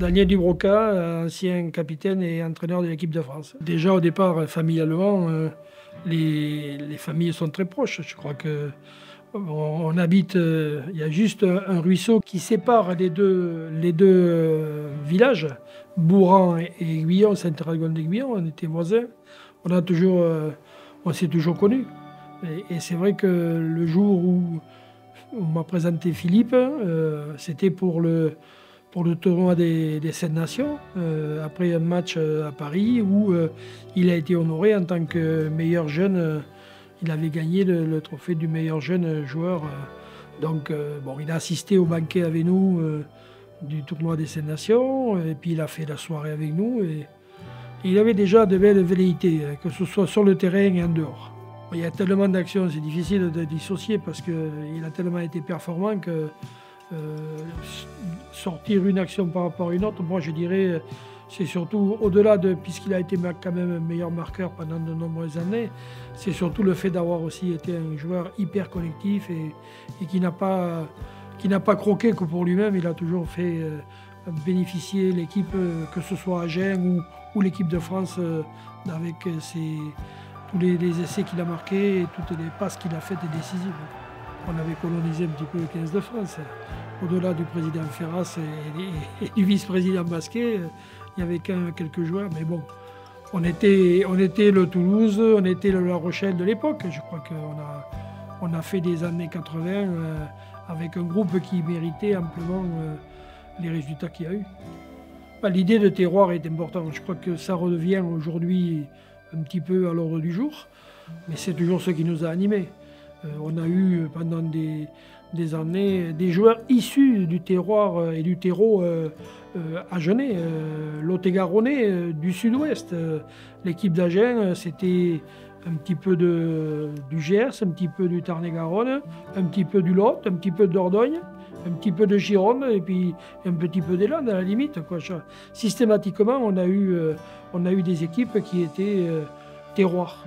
Daniel Dubroca, ancien capitaine et entraîneur de l'équipe de France. Déjà au départ, familialement, les familles sont très proches. Je crois que on habite, il y a juste un ruisseau qui sépare les deux villages, Bourran et Aiguillon, Saint-Ragon-d'Aiguillon. On était voisins. On s'est toujours connus. Et c'est vrai que le jour où on m'a présenté Philippe, c'était pour le tournoi des 7 Nations, après un match à Paris où il a été honoré en tant que meilleur jeune. Il avait gagné le trophée du meilleur jeune joueur. Donc il a assisté au banquet avec nous du tournoi des 7 Nations, et puis il a fait la soirée avec nous. Et il avait déjà de belles velléités, que ce soit sur le terrain et en dehors. Il y a tellement d'actions, c'est difficile de dissocier parce qu'il a tellement été performant que sortir une action par rapport à une autre, moi je dirais, c'est surtout au-delà puisqu'il a été quand même un meilleur marqueur pendant de nombreuses années, c'est surtout le fait d'avoir aussi été un joueur hyper collectif et qui n'a pas croqué que pour lui-même. Il a toujours fait bénéficier l'équipe, que ce soit Agen ou l'équipe de France, avec tous les essais qu'il a marqués et toutes les passes qu'il a faites décisives. On avait colonisé un petit peu le 15 de France. Au-delà du président Ferras et du vice-président Basquet, il y avait quand même quelques joueurs. Mais bon, on était le Toulouse, on était le La Rochelle de l'époque. Je crois qu'on a fait des années 80 avec un groupe qui méritait amplement les résultats qu'il y a eu. L'idée de terroir est importante. Je crois que ça redevient aujourd'hui un petit peu à l'ordre du jour. Mais c'est toujours ce qui nous a animés. On a eu pendant des années des joueurs issus du terroir et du terreau agenais, lot-et-garonnais, du sud-ouest. L'équipe d'Agen, c'était un petit peu du Gers, un petit peu du Tarn-et-Garonne, un petit peu du Lot, un petit peu de Dordogne, un petit peu de Gironde et puis un petit peu des Landes à la limite, quoi. Systématiquement, on a eu des équipes qui étaient terroirs.